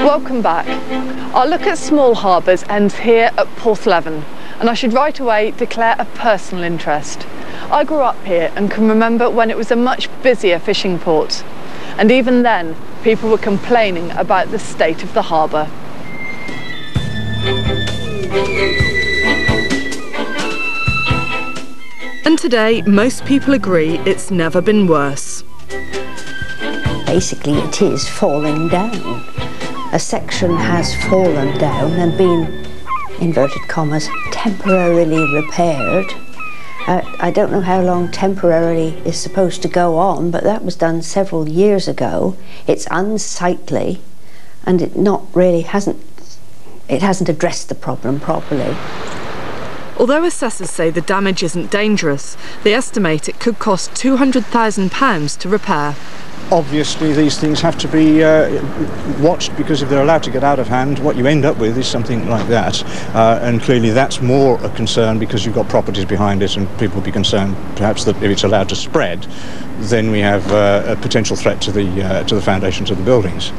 Welcome back. Our look at small harbours ends here at Porthleven, and I should right away declare a personal interest. I grew up here and can remember when it was a much busier fishing port, and even then people were complaining about the state of the harbour. And today most people agree it's never been worse. Basically it is falling down. A section has fallen down and been, inverted commas, temporarily repaired. I don't know how long temporarily is supposed to go on, but that was done several years ago. It's unsightly, and it hasn't addressed the problem properly. Although assessors say the damage isn't dangerous, they estimate it could cost £200,000 to repair. Obviously these things have to be watched, because if they're allowed to get out of hand, what you end up with is something like that. And clearly that's more a concern because you've got properties behind it, and people will be concerned perhaps that if it's allowed to spread, then we have a potential threat to the foundations of the buildings.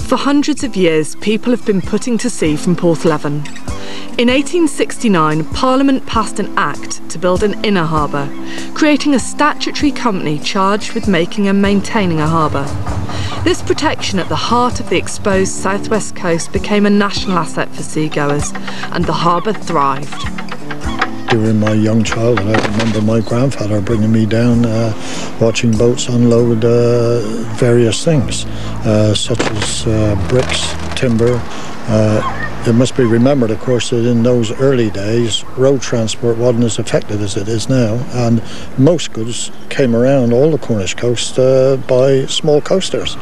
For hundreds of years, people have been putting to sea from Porthleven. In 1869, Parliament passed an Act to build an inner harbour, creating a statutory company charged with making and maintaining a harbour. This protection at the heart of the exposed southwest coast became a national asset for seagoers, and the harbour thrived. During my young childhood, I remember my grandfather bringing me down, watching boats unload various things, such as bricks, timber. It must be remembered, of course, that in those early days, road transport wasn't as effective as it is now, and most goods came around all the Cornish coast by small coasters.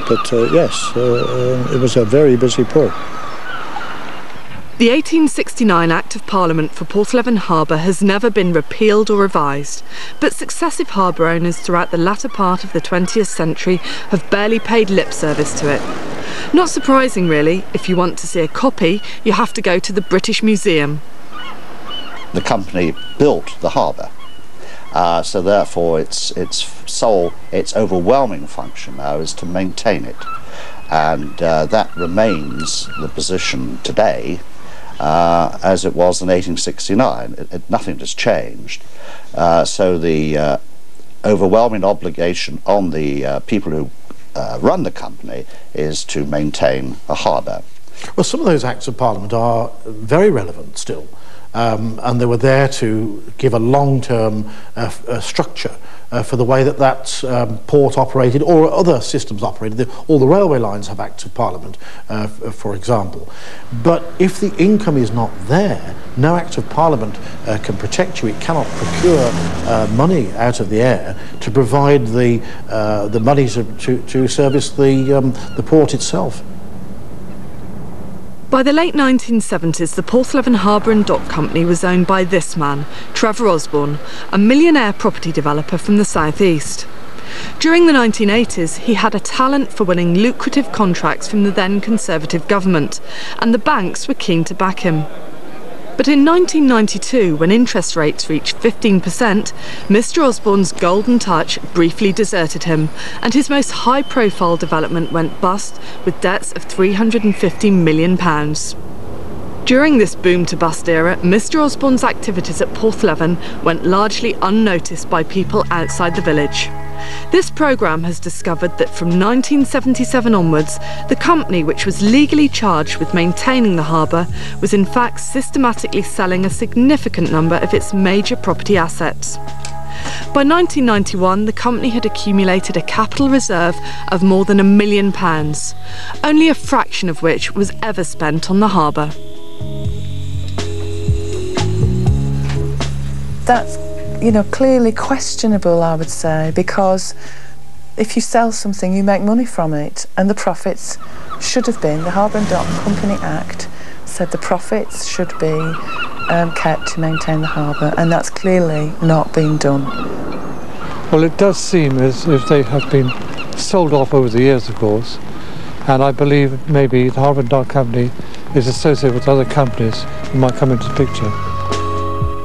But yes, it was a very busy port. The 1869 Act of Parliament for Porthleven Harbour has never been repealed or revised, but successive harbour owners throughout the latter part of the 20th century have barely paid lip service to it. Not surprising really. If you want to see a copy, you have to go to the British Museum. The company built the harbour, so therefore its overwhelming function now is to maintain it, and that remains the position today. As it was in 1869. Nothing has changed. So the overwhelming obligation on the people who run the company is to maintain a harbour. Well, some of those Acts of Parliament are very relevant still, and they were there to give a long-term structure for the way that port operated, or other systems operated. All the railway lines have Acts of Parliament, for example. But if the income is not there, no Act of Parliament can protect you. It cannot procure money out of the air to provide the money to service the port itself. By the late 1970s, the Porthleven Harbour and Dock Company was owned by this man, Trevor Osborne, a millionaire property developer from the southeast. During the 1980s, he had a talent for winning lucrative contracts from the then Conservative government, and the banks were keen to back him. But in 1992, when interest rates reached 15%, Mr. Osborne's golden touch briefly deserted him, and his most high-profile development went bust with debts of £350 million. During this boom-to-bust era, Mr. Osborne's activities at Porthleven went largely unnoticed by people outside the village. This programme has discovered that from 1977 onwards, the company which was legally charged with maintaining the harbour was in fact systematically selling a significant number of its major property assets. By 1991, the company had accumulated a capital reserve of more than £1 million, only a fraction of which was ever spent on the harbour. That's, clearly questionable, I would say, because if you sell something, you make money from it, and the profits should have been, the Harbour and Dock Company Act said the profits should be kept to maintain the harbour, and that's clearly not being done. Well, it does seem as if they have been sold off over the years, of course, and I believe maybe the Harbour and Dock Company is associated with other companies who might come into the picture.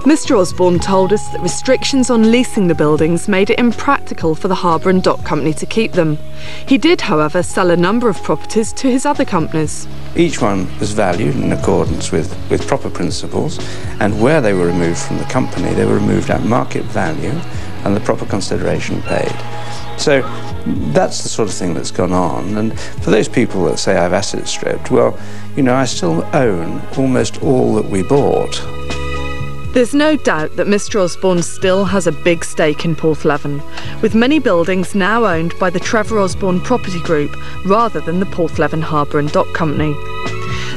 Mr Osborne told us that restrictions on leasing the buildings made it impractical for the Harbour and Dock Company to keep them. He did, however, sell a number of properties to his other companies. Each one was valued in accordance with proper principles, and where they were removed from the company, they were removed at market value and the proper consideration paid. So that's the sort of thing that's gone on. And for those people that say I've asset stripped, well, you know, I still own almost all that we bought. There's no doubt that Mr Osborne still has a big stake in Porthleven, with many buildings now owned by the Trevor Osborne Property Group rather than the Porthleven Harbour and Dock Company.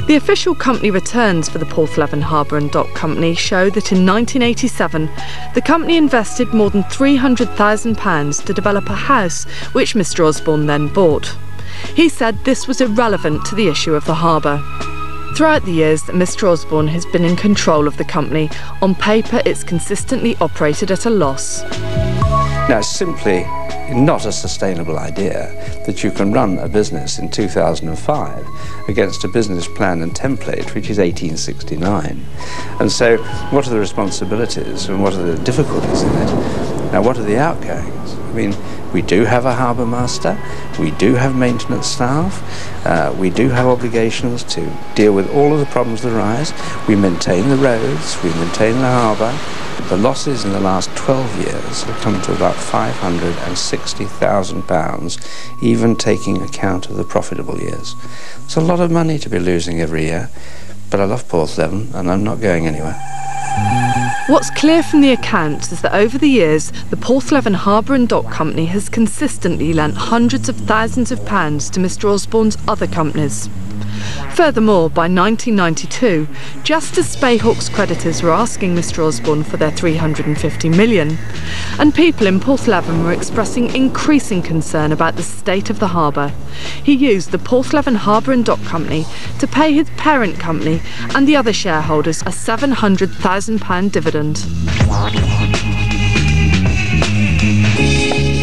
The official company returns for the Porthleven Harbour and Dock Company show that in 1987 the company invested more than £300,000 to develop a house which Mr Osborne then bought. He said this was irrelevant to the issue of the harbour. Throughout the years that Mr Osborne has been in control of the company, on paper it's consistently operated at a loss. Now, it's simply not a sustainable idea that you can run a business in 2005 against a business plan and template which is 1869. And so what are the responsibilities and what are the difficulties in it? Now, what are the outgoings? I mean, we do have a harbour master, we do have maintenance staff, we do have obligations to deal with all of the problems that arise. We maintain the roads, we maintain the harbour. The losses in the last 12 years have come to about £560,000, even taking account of the profitable years. It's a lot of money to be losing every year, but I love Porthleven and I'm not going anywhere. What's clear from the accounts is that over the years, the Porthleven Harbour and Dock Company has consistently lent hundreds of thousands of pounds to Mr Osborne's other companies. Furthermore, by 1992, just as Speyhawk's creditors were asking Mr Osborne for their £350 million, and people in Porthleven were expressing increasing concern about the state of the harbour, he used the Porthleven Harbour and Dock Company to pay his parent company and the other shareholders a £700,000 dividend.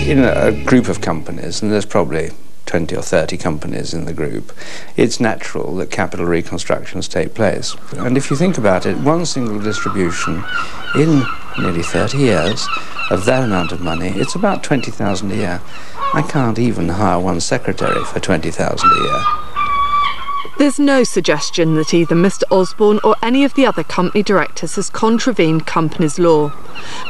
In a group of companies, and there's probably 20 or 30 companies in the group, it's natural that capital reconstructions take place. And if you think about it, one single distribution in nearly 30 years of that amount of money, it's about 20,000 a year. I can't even hire one secretary for 20,000 a year. There's no suggestion that either Mr Osborne or any of the other company directors has contravened companies law.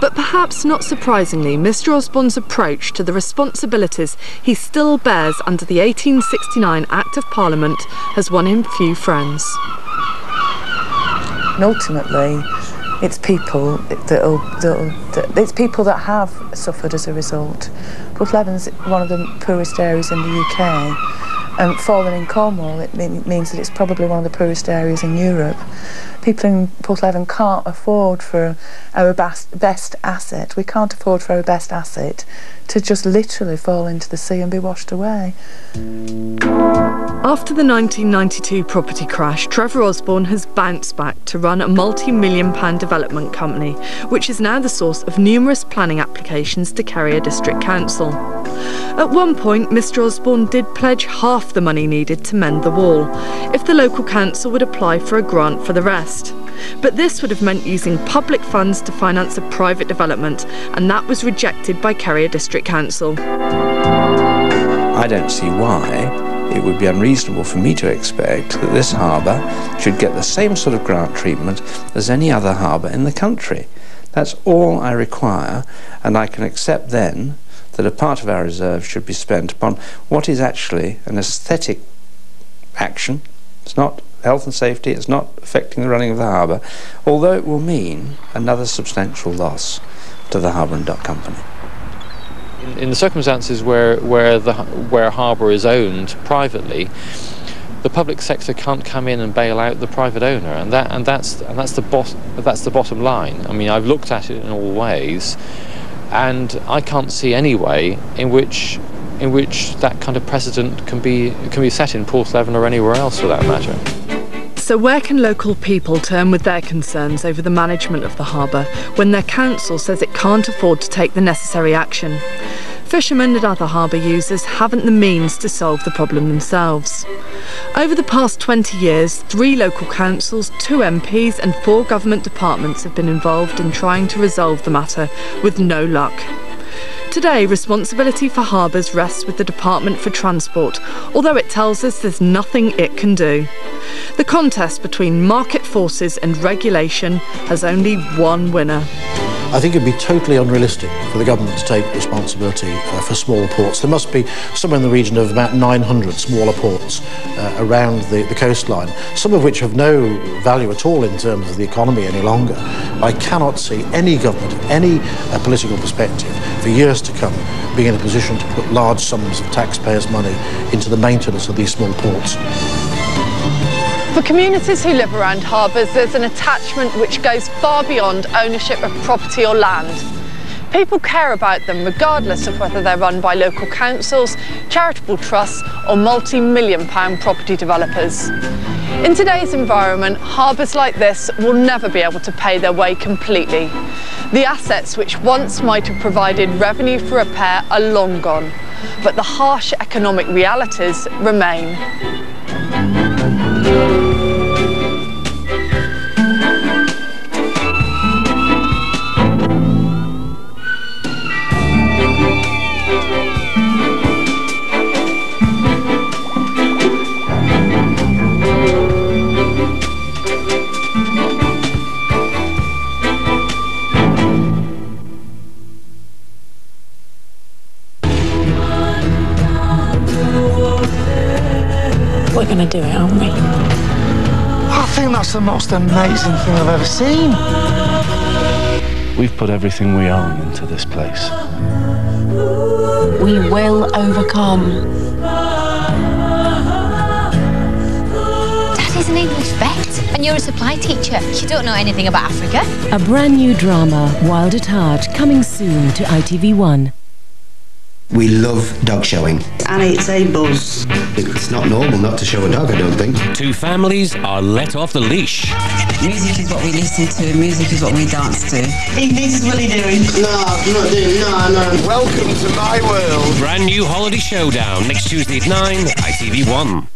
But perhaps not surprisingly, Mr Osborne's approach to the responsibilities he still bears under the 1869 Act of Parliament has won him few friends. And ultimately, it's people that have suffered as a result. Porthleven's one of the poorest areas in the UK. And falling in Cornwall, it means that it's probably one of the poorest areas in Europe. People in Porthleven can't afford for our best asset. We can't afford for our best asset to just literally fall into the sea and be washed away. After the 1992 property crash, Trevor Osborne has bounced back to run a multi-million-pound development company, which is now the source of numerous planning applications to Carrier District Council. At one point, Mr Osborne did pledge half the money needed to mend the wall, if the local council would apply for a grant for the rest. But this would have meant using public funds to finance a private development, and that was rejected by Carrier District Council. I don't see why it would be unreasonable for me to expect that this harbour should get the same sort of grant treatment as any other harbour in the country. That's all I require, and I can accept then that a part of our reserve should be spent upon what is actually an aesthetic action. It's not health and safety, it's not affecting the running of the harbour, although it will mean another substantial loss to the Harbour and Dock Company. In the circumstances where harbour is owned privately, the public sector can't come in and bail out the private owner, and that's the bottom line. I mean, I've looked at it in all ways, and I can't see any way in which that kind of precedent can be set in Porthleven or anywhere else for that matter. So where can local people turn with their concerns over the management of the harbour when their council says it can't afford to take the necessary action? Fishermen and other harbour users haven't the means to solve the problem themselves. Over the past 20 years, 3 local councils, 2 MPs and 4 government departments have been involved in trying to resolve the matter, with no luck. Today, responsibility for harbours rests with the Department for Transport, although it tells us there's nothing it can do. The contest between market forces and regulation has only one winner. I think it would be totally unrealistic for the government to take responsibility for smaller ports. There must be somewhere in the region of about 900 smaller ports around the coastline, some of which have no value at all in terms of the economy any longer. I cannot see any government of any political perspective for years to come being in a position to put large sums of taxpayers' money into the maintenance of these small ports. For communities who live around harbours, there's an attachment which goes far beyond ownership of property or land. People care about them regardless of whether they're run by local councils, charitable trusts or multi-million-pound property developers. In today's environment, harbours like this will never be able to pay their way completely. The assets which once might have provided revenue for repair are long gone, but the harsh economic realities remain. We're going to do it, aren't we? I think that's the most amazing thing I've ever seen. We've put everything we own into this place. We will overcome. Daddy's an English vet, and you're a supply teacher. You don't know anything about Africa. A brand new drama, Wild at Heart, coming soon to ITV1. We love dog showing. And it's a buzz. It's not normal not to show a dog, I don't think. 2 families are let off the leash. Music is what we listen to, music is what we dance to. This is what he's doing. No, I'm not doing, no. Welcome to my world. Brand new holiday showdown next Tuesday at 9, ITV1.